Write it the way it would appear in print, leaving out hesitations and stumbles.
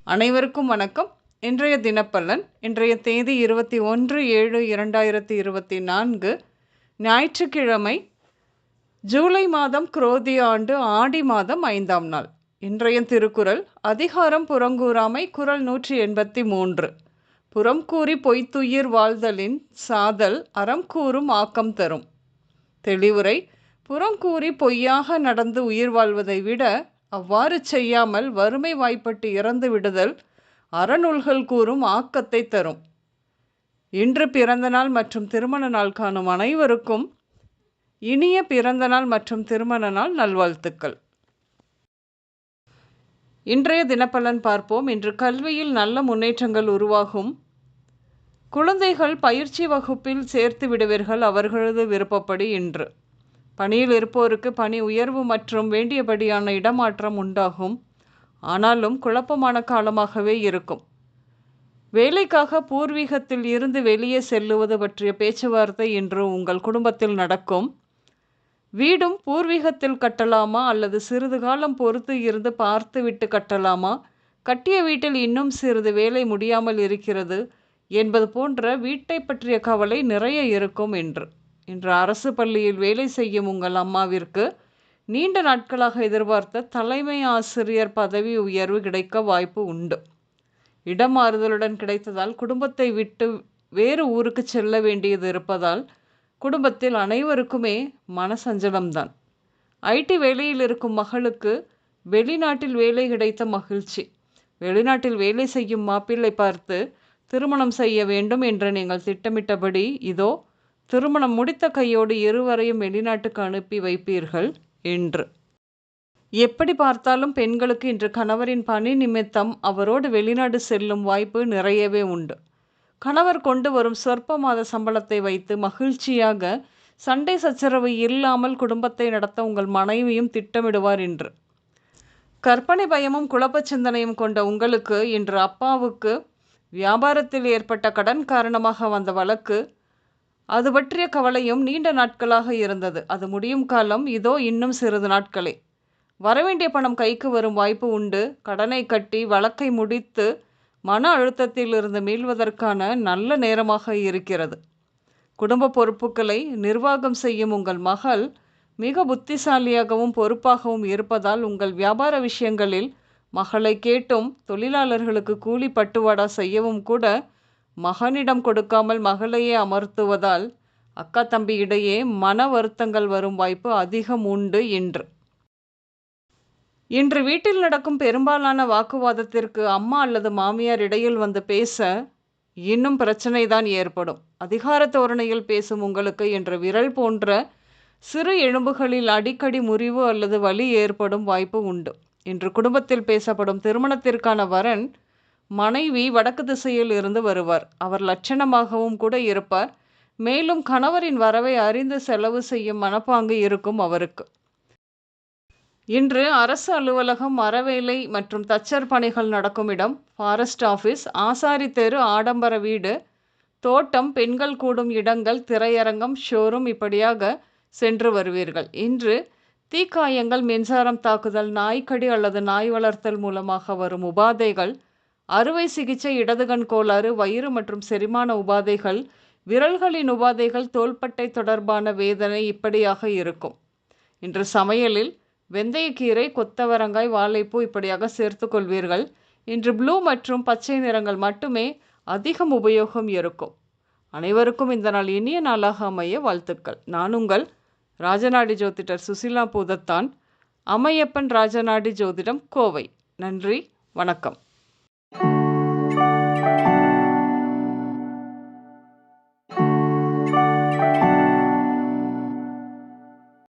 அனைவருக்கும் வணக்கம். இன்றைய தினப்பலன். இன்றைய தேதி 21/7/2024 ஞாயிற்றுக்கிழமை, ஜூலை மாதம் குரோதி ஆண்டு ஆடி மாதம் 5ஆம் நாள். இன்றைய திருக்குறள் அதிகாரம் புறங்கூறாமை. குறள் 183. புறம் கூறி பொய்த்துயிர் வாழ்தலின் சாதல் அறம் கூறும் ஆக்கம் தரும். தெளிவுரை: புறங்கூறி பொய்யாக நடந்து உயிர் வாழ்வதை விட அவ்வாறு செய்யாமல் வறுமை வாய்ப்பட்டு இறந்து விடுதல் அறநூல்கள் கூறும் ஆக்கத்தை தரும். இன்று பிறந்தநாள் மற்றும் திருமண நாள் காணும் அனைவருக்கும் இனிய பிறந்தநாள் மற்றும் திருமண நாள் நல்வாழ்த்துக்கள். இன்றைய தினப்பலன் பார்ப்போம். இன்று கல்வியில் நல்ல முன்னேற்றங்கள் உருவாகும். குழந்தைகள் பயிற்சி வகுப்பில் சேர்த்து விடுவீர்கள் அவர்களது விருப்பப்படி. இன்று பணியில் இருப்போருக்கு பணி உயர்வு மற்றும் வேண்டியபடியான இடமாற்றம் உண்டாகும். ஆனாலும் குழப்பமான காலமாகவே இருக்கும். வேலைக்காக பூர்வீகத்தில் இருந்து வெளியே செல்லுவது பற்றிய பேச்சுவார்த்தை இன்று உங்கள் குடும்பத்தில் நடக்கும். வீடும் பூர்வீகத்தில் கட்டலாமா அல்லது சிறிது காலம் பொறுத்து இருந்து பார்த்துவிட்டு கட்டலாமா, கட்டிய வீட்டில் இன்னும் சிறிது வேலை முடியாமல் இருக்கிறது என்பது போன்ற வீட்டை பற்றிய கவலை நிறைய இருக்கும். இன்று அரசு பள்ளியில் வேலை செய்யும் உங்கள் அம்மாவிற்கு நீண்ட நாட்களாக எதிர்பார்த்த தலைமை ஆசிரியர் பதவி உயர்வு கிடைக்க வாய்ப்பு உண்டு. இடம் மாறுதலுடன் கிடைத்ததால் குடும்பத்தை விட்டு வேறு ஊருக்கு செல்ல வேண்டியது இருப்பதால் குடும்பத்தில் அனைவருக்குமே மனசஞ்சலம்தான். ஐடி வேலையில் இருக்கும் மகளுக்கு வெளிநாட்டில் வேலை கிடைத்த மகிழ்ச்சி. வெளிநாட்டில் வேலை செய்யும் மாப்பிள்ளை பார்த்து திருமணம் செய்ய வேண்டும் என்று நீங்கள் திட்டமிட்டபடி இதோ திருமணம் முடித்த கையோடு இருவரையும் வெளிநாட்டுக்கு அனுப்பி வைப்பீர்கள். என்று எப்படி பார்த்தாலும் பெண்களுக்கு இன்று கணவரின் பணி நிமித்தம் அவரோடு வெளிநாடு செல்லும் வாய்ப்பு நிறையவே உண்டு. கணவர் கொண்டு வரும் சொற்ப மாத சம்பளத்தை வைத்து மகிழ்ச்சியாக சண்டை சச்சரவு இல்லாமல் குடும்பத்தை நடத்த உங்கள் மனைவியும் திட்டமிடுவார். இன்று கற்பனை பயமும் குழப்ப சிந்தனையும் கொண்ட உங்களுக்கு இன்று அப்பாவுக்கு வியாபாரத்தில் ஏற்பட்ட கடன் காரணமாக வந்த வழக்கு, அது பற்றிய கவலையும் நீண்ட நாட்களாக இருந்தது. அது முடியும் காலம் இதோ இன்னும் சிறிது நாட்களே. வரவேண்டிய பணம் கைக்கு வரும் வாய்ப்பு உண்டு. கடனை கட்டி வழக்கை முடித்து மன அழுத்தத்தில் இருந்து மீள்வதற்கான நல்ல நேரமாக இருக்கிறது. குடும்ப பொறுப்புகளை நிர்வாகம் செய்யும் உங்கள் மகள் மிக புத்திசாலியாகவும் பொறுப்பாகவும் இருப்பதால் உங்கள் வியாபார விஷயங்களில் மகளை கேட்டும் தொழிலாளர்களுக்கு கூலி பட்டுவாடா செய்யவும் கூட மகனிடம் கொடுக்காமல் மகளையே அமர்த்துவதால் அக்கா தம்பி இடையே மன வருத்தங்கள் வரும் வாய்ப்பு அதிகம் உண்டு. இன்று வீட்டில் நடக்கும் பெரும்பாலான வாக்குவாதத்திற்கு அம்மா அல்லது மாமியார் இடையில் வந்து பேச இன்னும் பிரச்சனை தான் ஏற்படும். அதிகார தோரணையில் பேசும் உங்களுக்கு இன்று விரல் போன்ற சிறு எலும்புகளில் அடிக்கடி முறிவு அல்லது வலி ஏற்படும் வாய்ப்பு உண்டு. இன்று குடும்பத்தில் பேசப்படும் திருமணத்திற்கான வரன் மனைவி வடக்கு திசையில் இருந்து வருவார். அவர் லட்சணமாகவும் கூட இருப்பார். மேலும் கணவரின் வரவை அறிந்து செலவு செய்யும் மனப்பாங்கு இருக்கும் அவருக்கு. இன்று அரசு அலுவலகம், அறவேலை மற்றும் தச்சர் பணிகள் நடக்கும் இடம், ஃபாரஸ்ட் ஆஃபீஸ், ஆசாரி தெரு, ஆடம்பர வீடு, தோட்டம், பெண்கள் கூடும் இடங்கள், திரையரங்கம், ஷோரூம் இப்படியாக சென்று வருவீர்கள். இன்று தீக்காயங்கள், மின்சாரம் தாக்குதல், நாய்க்கடி அல்லது நாய் வளர்த்தல் மூலமாக வரும் உபாதைகள், அறுவை சிகிச்சை, இடதுகண் கோளாறு, வயிறு மற்றும் செரிமான உபாதைகள், விரல்களின் உபாதைகள், தோள்பட்டை தொடர்பான வேதனை இப்படியாக இருக்கும். இன்று சமையலில் வெந்தயக்கீரை, கொத்தவரங்காய், வாழைப்பூ இப்படியாக சேர்த்து கொள்வீர்கள். இன்று ப்ளூ மற்றும் பச்சை நிறங்கள் மட்டுமே அதிகம் உபயோகம் இருக்கும். அனைவருக்கும் இந்த நாள் இனிய நாளாக அமைய வாழ்த்துக்கள். நான் உங்கள் ராஜநாடி ஜோதிடர் சுசிலா பூதத்தான், அம்மையப்பன் ராஜநாடி ஜோதிடம், கோவை. நன்றி, வணக்கம்.